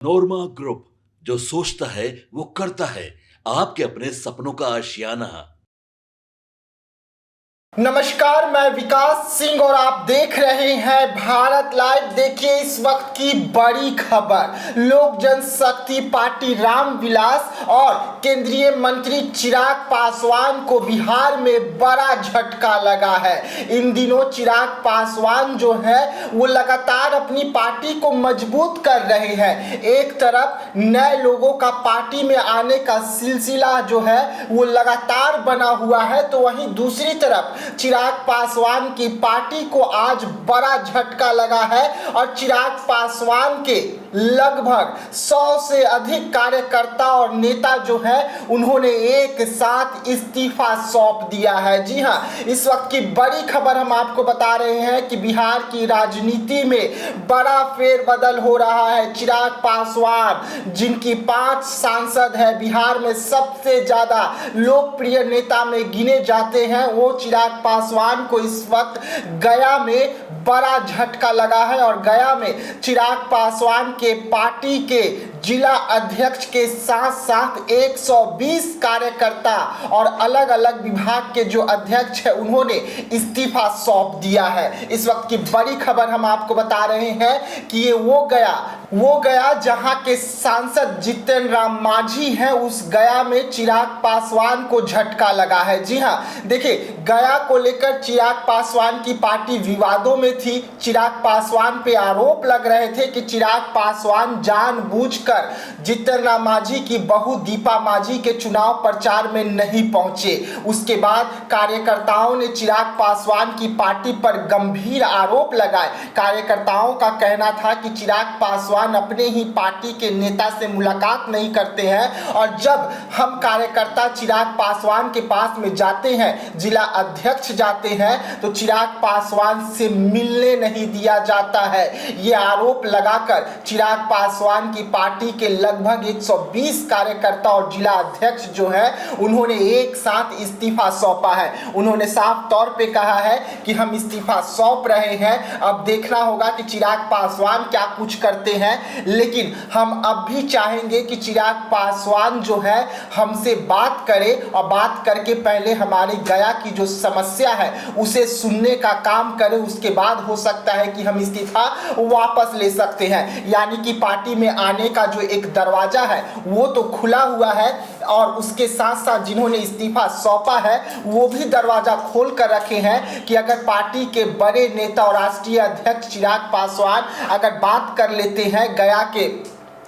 नोरमा group, जो सोचता है वो करता है। आपके अपने सपनों का आशियाना। नमस्कार, मैं विकास सिंह और आप देख रहे हैं भारत लाइव। देखिए इस वक्त की बड़ी खबर, लोक जनशक्ति पार्टी रामविलास और केंद्रीय मंत्री चिराग पासवान को बिहार में बड़ा झटका लगा है। इन दिनों चिराग पासवान जो है वो लगातार अपनी पार्टी को मजबूत कर रहे हैं। एक तरफ नए लोगों का पार्टी में आने का सिलसिला जो है वो लगातार बना हुआ है, तो वहीं दूसरी तरफ चिराग पासवान की पार्टी को आज बड़ा झटका लगा है और चिराग पासवान के लगभग 100 से अधिक कार्यकर्ता और नेता जो है उन्होंने एक साथ इस्तीफा सौंप दिया है। जी हां, इस वक्त की बड़ी खबर हम आपको बता रहे हैं कि बिहार की राजनीति में बड़ा फेरबदल हो रहा है। चिराग पासवान, जिनकी 5 सांसद है, बिहार में सबसे ज्यादा लोकप्रिय नेता में गिने जाते हैं, वो चिराग पासवान को इस वक्त गया में बड़ा झटका लगा है और गया में चिराग पासवान के पार्टी के जिला अध्यक्ष के साथ साथ 120 कार्यकर्ता और अलग अलग विभाग के जो अध्यक्ष है उन्होंने इस्तीफा सौंप दिया है। इस वक्त की बड़ी खबर हम आपको बता रहे हैं कि ये वो गया जहां के सांसद जितन राम मांझी हैं, उस गया में चिराग पासवान को झटका लगा है। जी हां, देखिए गया को लेकर चिराग पासवान की पार्टी विवादों में थी। चिराग पासवान पे आरोप लग रहे थे कि चिराग पासवान जानबूझकर जितन राम मांझी की बहू दीपा मांझी के चुनाव प्रचार में नहीं पहुंचे। उसके बाद कार्यकर्ताओं ने चिराग पासवान की पार्टी पर गंभीर आरोप लगाए। कार्यकर्ताओं का कहना था कि चिराग पासवान अपने ही पार्टी के नेता से मुलाकात नहीं करते हैं और जब हम कार्यकर्ता चिराग पासवान के पास में जाते हैं, जिला अध्यक्ष जाते हैं, तो चिराग पासवान से मिलने नहीं दिया जाता है। ये आरोप लगाकर चिराग पासवान की पार्टी के लगभग 120 कार्यकर्ता और जिला अध्यक्ष जो है उन्होंने एक साथ इस्तीफा सौंपा है। उन्होंने साफ तौर पे कहा है कि हम इस्तीफा सौंप रहे हैं, अब देखना होगा कि चिराग पासवान क्या कुछ करते हैं, लेकिन हम अब भी चाहेंगे कि चिराग पासवान जो है हमसे बात करे और बात करके पहले हमारी गया की जो समस्या है उसे सुनने का काम करे। उसके बाद हो सकता है कि हम इस्तीफा वापस ले सकते हैं। यानी कि पार्टी में आने का जो एक दरवाजा है वो तो खुला हुआ है और उसके साथ साथ जिन्होंने इस्तीफा सौंपा है वो भी दरवाजा खोल कर रखे हैं कि अगर पार्टी के बड़े नेता और राष्ट्रीय अध्यक्ष चिराग पासवान अगर बात कर लेते हैं, गया के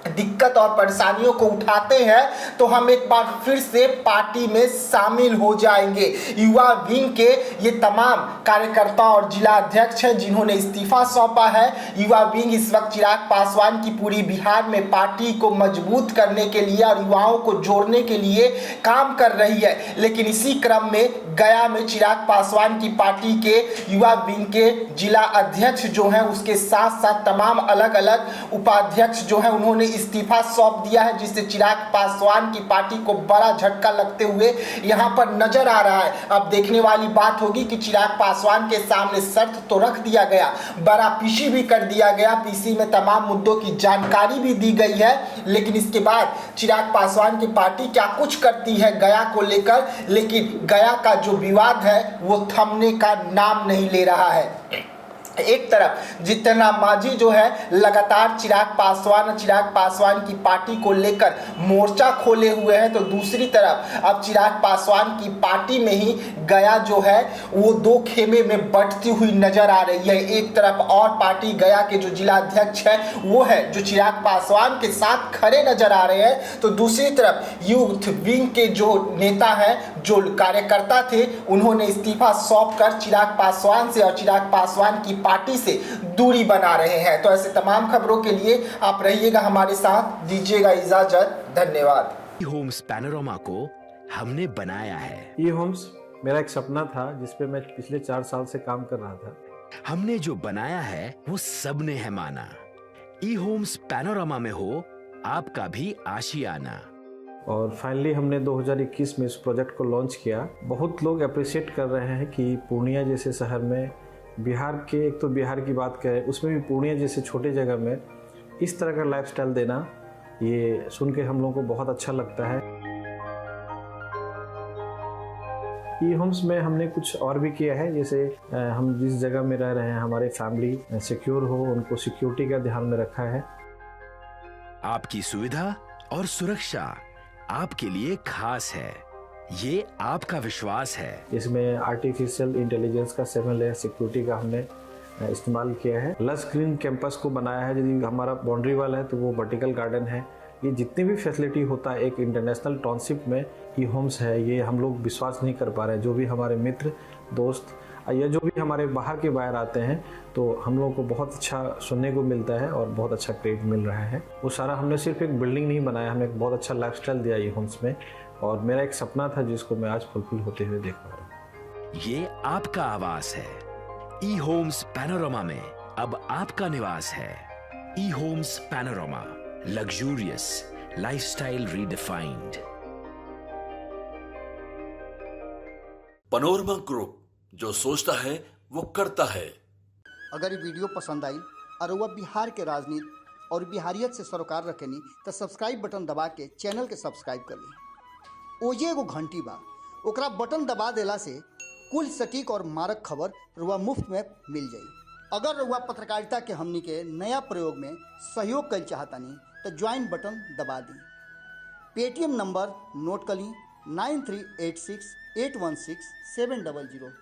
दिक्कत और परेशानियों को उठाते हैं, तो हम एक बार फिर से पार्टी में शामिल हो जाएंगे। युवा विंग के ये तमाम कार्यकर्ता और जिला अध्यक्ष हैं जिन्होंने इस्तीफा सौंपा है। युवा विंग इस वक्त चिराग पासवान की पूरी बिहार में पार्टी को मजबूत करने के लिए और युवाओं को जोड़ने के लिए काम कर रही है, लेकिन इसी क्रम में गया में चिराग पासवान की पार्टी के युवा विंग के जिला अध्यक्ष जो हैं उसके साथ साथ तमाम अलग अलग उपाध्यक्ष जो हैं उन्होंने इस्तीफा सौंप दिया है, जिससे चिराग पासवान की पार्टी को बड़ा झटका लगते हुए यहां पर नजर आ रहा है। अब देखने वाली बात होगी कि चिराग पासवान के सामने शर्त तो रख दिया गया, बड़ा पीसी भी कर दिया गया, पीसी में तमाम मुद्दों की जानकारी भी दी गई है, लेकिन इसके बाद चिराग पासवान की पार्टी क्या कुछ करती है गया को लेकर, लेकिन गया का जो विवाद है वो थमने का नाम नहीं ले रहा है। एक तरफ जितन राम मांझी जो है लगातार चिराग पासवान की पार्टी को लेकर मोर्चा खोले हुए हैं, तो दूसरी तरफ अब चिराग पासवान की पार्टी में ही गया जो है वो दो खेमे में बंटती हुई नजर आ रही है। एक तरफ और पार्टी गया के जो जिला अध्यक्ष है वो है जो चिराग पासवान के साथ खड़े नजर आ रहे हैं, तो दूसरी तरफ यूथ विंग के जो नेता हैं, जो कार्यकर्ता थे, उन्होंने इस्तीफा सौंप कर चिराग पासवान से और चिराग पासवान की पार्टी से दूरी बना रहे हैं। तो ऐसे तमाम खबरों के लिए आप रहिएगा हमारे साथ, दीजिएगा इजाजत, धन्यवाद। होम्स पैनोरामा को हमने बनाया है। ई होम्स मेरा एक सपना था जिस पे मैं पिछले 4 साल से काम कर रहा था। हमने जो बनाया है वो सबने है माना। ई होम्स पैनोरामा में हो आपका भी आशियाना। और फाइनली हमने 2021 में इस प्रोजेक्ट को लॉन्च किया। बहुत लोग अप्रिशिएट कर रहे हैं कि पूर्णिया जैसे शहर में, बिहार के, एक तो बिहार की बात करें उसमें भी पूर्णिया जैसे छोटे जगह में इस तरह का लाइफस्टाइल देना ये सुन के हम लोगों को बहुत अच्छा लगता है। ई होम्स में हमने कुछ और भी किया है, जैसे हम जिस जगह में रह रहे हैं हमारे फैमिली सिक्योर हो, उनको सिक्योरिटी का ध्यान में रखा है। आपकी सुविधा और सुरक्षा आपके लिए खास है, ये आपका विश्वास है। इसमें आर्टिफिशियल इंटेलिजेंस का 7 लेयर सिक्योरिटी का हमने इस्तेमाल किया है। लस ग्रीन कैंपस को बनाया है, यदि हमारा बाउंड्री वाल है तो वो वर्टिकल गार्डन है। ये जितनी भी फैसिलिटी होता है एक इंटरनेशनल टाउनशिप में ई होम्स है, ये हम लोग विश्वास नहीं कर पा रहे हैं। जो भी हमारे मित्र दोस्त या जो भी हमारे बाहर के बाहर आते हैं तो हम लोगों को बहुत अच्छा सुनने को मिलता है और बहुत अच्छा क्रेडिट मिल रहा है। वो सारा हमने सिर्फ एक बिल्डिंग नहीं बनाया, हमने एक बहुत अच्छा लाइफस्टाइल दिया ई होम्स में, और मेरा एक सपना था जिसको मैं आज फुलफिल होते हुए देख पा रहा हूँ। ये आपका आवास है। ई होम्स पैनोरामा में अब आपका निवास है। E homes panorama, luxurious lifestyle redefined. Panorama group, जो सोचता है वो करता है। अगर ये वीडियो पसंद आई और वह बिहार के राजनीति और बिहारियत से सरोकार रखेनी तो सब्सक्राइब बटन दबा के चैनल के सब्सक्राइब कर ली। ओजे एगो घंटी बा, ओकरा बटन दबा देला से कुल सटीक और मारक खबर रुआ मुफ्त में मिल जाई। अगर रुआ पत्रकारिता के हमनी के नया प्रयोग में सहयोग कर चाहतानी तो ज्वाइन बटन दबा दी। पेटीएम नंबर नोट कर ली 9386816700।